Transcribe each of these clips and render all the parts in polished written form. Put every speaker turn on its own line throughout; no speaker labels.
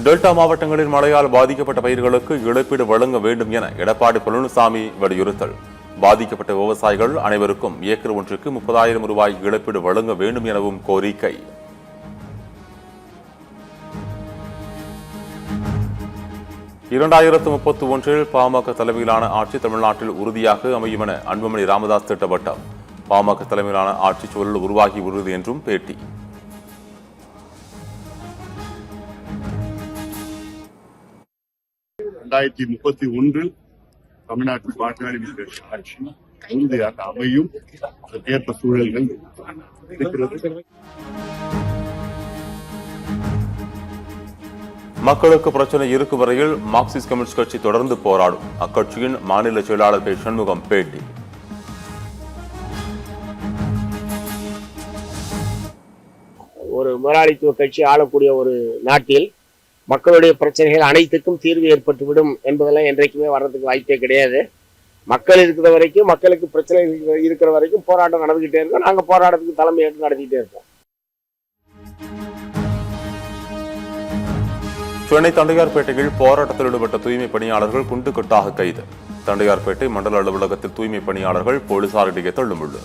Delta மாவட்டங்களில் மழையால் பாதிக்கப்பட்ட பயிர்களுக்கு இழப்பீடு வழங்க வேண்டும் என எடப்பாடி பழனிசாமி வலியுறுத்தல். பாதிக்கப்பட்ட விவசாயிகள் அனைவருக்கும் ஏக்கர் ஒன்றுக்கு 30,000 ரூபாய் இழப்பீடு வழங்க வேண்டும் எனவும் கோரிக்கை. இரண்டாயிரத்து 31 பாமக தலைமையிலான ஆட்சி தமிழ்நாட்டில் உறுதியாக அமையும் என அன்புமணி ராமதாஸ் திட்டவட்டம். பாமக தலைமையிலான ஆட்சி சூழல் உருவாகி உறுதி என்றும் பேட்டி.
தமிழ்நாட்டில் பாட்டாளி ஆட்சி உறுதியாக அமையும் ஏற்ப சூழல்கள் இருக்கிறது.
மக்களுக்கு பிரச்சனை இருக்கும் வரையில் மார்க்சிஸ்ட் கம்யூனிஸ்ட் கட்சி தொடர்ந்து போராடும். அக்கட்சியின் மாநில செயலாளர் பே. சண்முகம் பேட்டி.
ஒரு முதலாளித்துவ கட்சி ஆளக்கூடிய ஒரு நாட்டில் மக்களுடைய பிரச்சனைகள் அனைத்துக்கும் தீர்வு ஏற்பட்டுவிடும் என்பதெல்லாம் என்றைக்குமே வர்றதுக்கு வாய்ப்பே கிடையாது. மக்கள் இருக்கிற வரைக்கும், மக்களுக்கு பிரச்சனை இருக்கிற வரைக்கும் போராட்டம் நடந்துகிட்டே இருக்கோம். நாங்கள் போராட்டத்துக்கு தலைமை ஏற்று நடத்திக்கிட்டே இருக்கோம்.
சென்னை தண்டையார்பேட்டையில் போராட்டத்தில் ஈடுபட்ட தூய்மை பணியாளர்கள் குண்டுக்கட்டாக கைது. தண்டையார்பேட்டை மண்டல அலுவலகத்தில் தூய்மை பணியாளர்கள் போலீசாரிடையே தள்ளுமுள்ளு.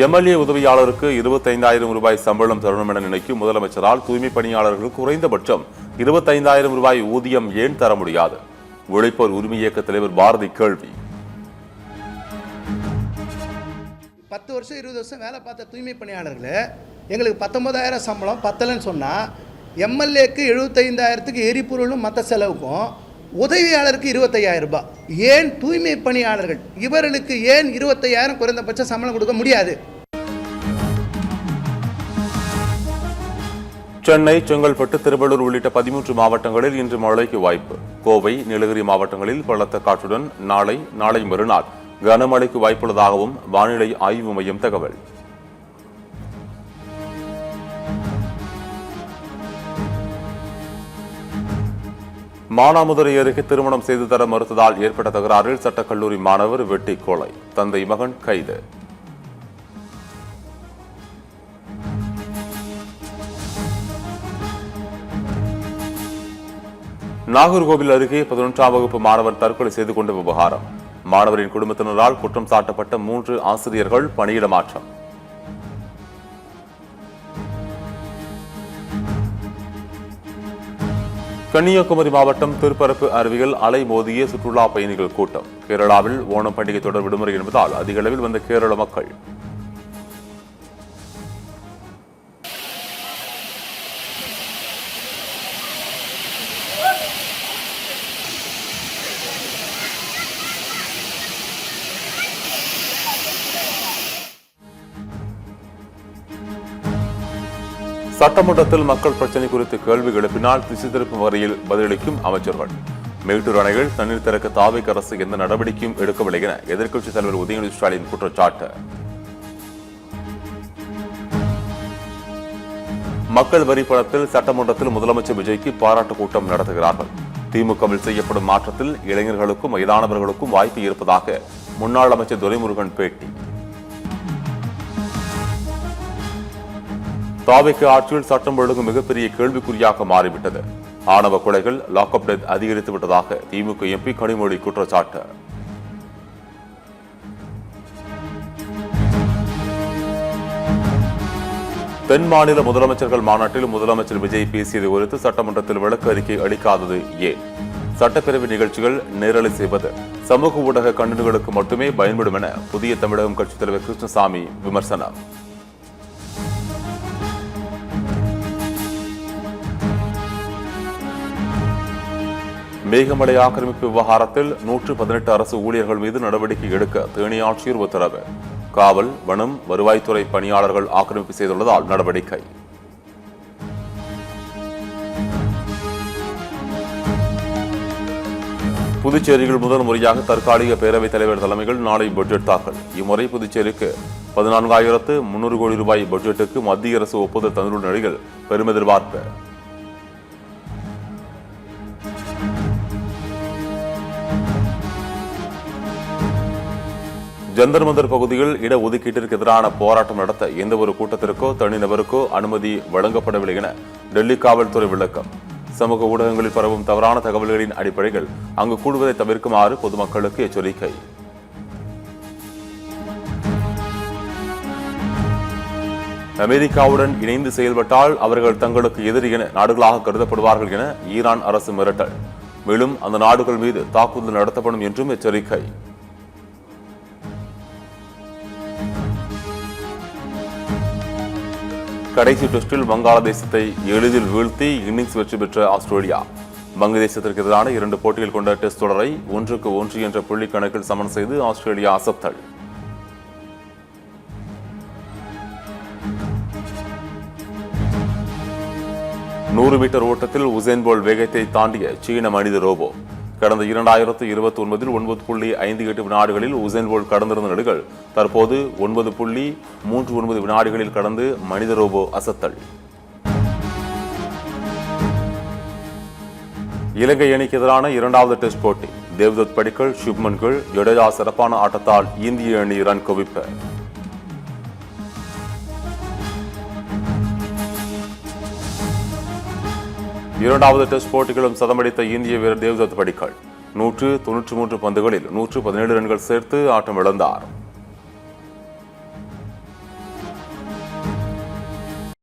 எம்எல்ஏ உதவியாளருக்கு 25,000 ரூபாய் சம்பளம் தரணும் என நினைக்கும் முதலமைச்சரால் தூய்மை பணியாளர்களுக்கு குறைந்தபட்சம் 25,000 ரூபாய் ஊதியம் ஏன் தர முடியாது? உழைப்போர் உரிமை இயக்க தலைவர் பாரதி கேள்வி.
10 வருஷம் 20 வருஷம் வேலை பார்த்த தூய்மை பணியாளர்கள் எங்களுக்கு 19,000 சம்பளம் பத்தலைன்னு சொன்னால், எம்எல்ஏக்கு 75,000க்கு எரிபொருளும் மற்ற செலவுக்கும் உதவியாளருக்கு 25,000 ரூபாய். ஏன் தூய்மை பணியாளர்கள் இவர்களுக்கு ஏன் 25,000 குறைந்தபட்ச சம்பளம் கொடுக்க முடியாது?
சென்னை, செங்கல்பட்டு, திருவள்ளூர் உள்ளிட்ட 13 மாவட்டங்களில் இன்று மழைக்கு வாய்ப்பு. கோவை, நீலகிரி மாவட்டங்களில் பலத்த காற்றுடன் நாளை மறுநாள் கனமழைக்கு வாய்ப்புள்ளதாகவும் வானிலை ஆய்வு மையம் தகவல். மானாமதுரை அருகே திருமணம் செய்து தர மறுத்ததால் ஏற்பட்ட தகராறில் சட்டக்கல்லூரி மாணவர் வெட்டி கொலை. தந்தை மகன் கைது. நாகர்கோவில் அருகே 11ஆம் வகுப்பு மாணவர் தற்கொலை செய்து கொண்ட விவகாரம். மாணவரின் குடும்பத்தினரால் குற்றம் சாட்டப்பட்ட 3 ஆசிரியர்கள் பணியிட மாற்றம். கன்னியாகுமரி மாவட்டம் திருப்பரப்பு அருவியில் அலை மோதிய சுற்றுலா பயணிகள் கூட்டம். கேரளாவில் ஓணம் பண்டிகை தொடர் விடுமுறை என்பதால் அதிக அளவில் வந்த கேரள மக்கள். சட்டமன்றத்தில் மக்கள் பிரச்சினை குறித்து கேள்வி எழுப்பினால் திசை திருப்பும் வகையில் பதிலளிக்கும் அமைச்சர்கள். மேட்டூர் அணையில் தண்ணீர் திறக்க தாவேக அரசு எந்த நடவடிக்கையும் எடுக்கவில்லை என எதிர்க்கட்சித் தலைவர் உதயநிதி ஸ்டாலின் குற்றச்சாட்டு. மக்கள் வரி பணத்தில் சட்டமன்றத்தில் முதலமைச்சர் விஜய்க்கு பாராட்டு கூட்டம் நடத்துகிறார்கள். திமுகவில் செய்யப்படும் மாற்றத்தில் இளைஞர்களுக்கும் வயதானவர்களுக்கும் வாய்ப்பு இருப்பதாக முன்னாள் அமைச்சர் துரைமுருகன் பேட்டி. தாவேக ஆட்சியில் சட்டம் ஒழுங்கு மிகப்பெரிய கேள்விக்குறியாக மாறிவிட்டது. ஆணவ கொலைகள், லாக்அப் டெத் அதிகரித்து விட்டதாக திமுக எம்பி கனிமொழி குற்றச்சாட்டு. தென் மாநில முதலமைச்சர்கள் மாநாட்டில் முதலமைச்சர் விஜய் பேசியது குறித்து சட்டமன்றத்தில் விளக்க அறிக்கை அளிக்காதது ஏன்? சட்டப்பேரவை நிகழ்ச்சிகள் நேரலை செய்வது சமூக ஊடக கண்டனங்களுக்கு மட்டுமே பயன்படும் என புதிய தமிழகம் கட்சித் தலைவர் கிருஷ்ணசாமி விமர்சனம். மேகமலை ஆக்கிரமிப்பு விவகாரத்தில் 118 அரசு ஊழியர்கள் மீது நடவடிக்கை எடுக்க தேனி ஆட்சியர் உத்தரவு. காவல், வனம், வருவாய்த்துறை பணியாளர்கள் ஆக்கிரமிப்பு செய்துள்ளதால் நடவடிக்கை. புதுச்சேரியில் முதல் முறையாக தற்காலிக பேரவைத் தலைவர் தலைமையில் நாளை பட்ஜெட் தாக்கல். இம்முறை புதுச்சேரிக்கு 14,300 கோடி ரூபாய் பட்ஜெட்டுக்கு மத்திய அரசு ஒப்புதல் தந்துள்ள நிலையில் பெரும் எதிர்பார்ப்பு. ஜந்தர் மந்தர் பகுதியில் இடஒதுக்கீட்டிற்கு எதிரான போராட்டம் நடத்த எந்த ஒரு கூட்டத்திற்கோ தனிநபருக்கோ அனுமதி வழங்கப்படவில்லை என டெல்லி காவல்துறை விளக்கம். சமூக ஊடகங்களில் பரவும் தவறான தகவல்களின் அடிப்படையில் அங்கு கூடுவதை தவிர்க்குமாறு பொதுமக்களுக்கு எச்சரிக்கை. அமெரிக்காவுடன் இணைந்து செயல்பட்டால் அவர்கள் தங்களுக்கு எதிரி என நாடுகளாக கருதப்படுவார்கள் என ஈரான் அரசு மிரட்டல். மேலும் அந்த நாடுகள் மீது தாக்குதல் நடத்தப்படும் என்றும் எச்சரிக்கை. கடைசி டெஸ்டில் வங்காளதேசத்தை எளிதில் வீழ்த்தி இன்னிங்ஸ் வெற்றி பெற்ற ஆஸ்திரேலியா வங்கதேசத்திற்கு எதிரான 2 போட்டிகள் கொண்ட டெஸ்ட் தொடரை 1-1 என்ற புள்ளி கணக்கில் சமன் செய்து ஆஸ்திரேலியா அசத்தல். நூறு மீட்டர் ஓட்டத்தில் உசேன் போல்ட் வேகத்தை தாண்டிய சீன மனித ரோபோ. கடந்த 2029 9.58 வினாடிகளில் உசேன் போல்ட் கடந்திருந்த நிலைகள் தற்போது 9.39 வினாடிகளில் கடந்து மனித ரோபோ அசத்தல். இலங்கை அணிக்கு எதிரான 2வது டெஸ்ட் போட்டி. தேவ்தத் படிக்கல், சுப்மன் கில், ஜடேஜா சிறப்பான ஆட்டத்தால் இந்திய அணி ரன் குவிப்பு. 2வது டெஸ்ட் போட்டிகளும் சதமடித்த இந்திய வீரர் தேவ்தத் படிக்கல் 193 பந்துகளில் 117 ரன்கள் சேர்த்து ஆட்டம் இழந்தார்.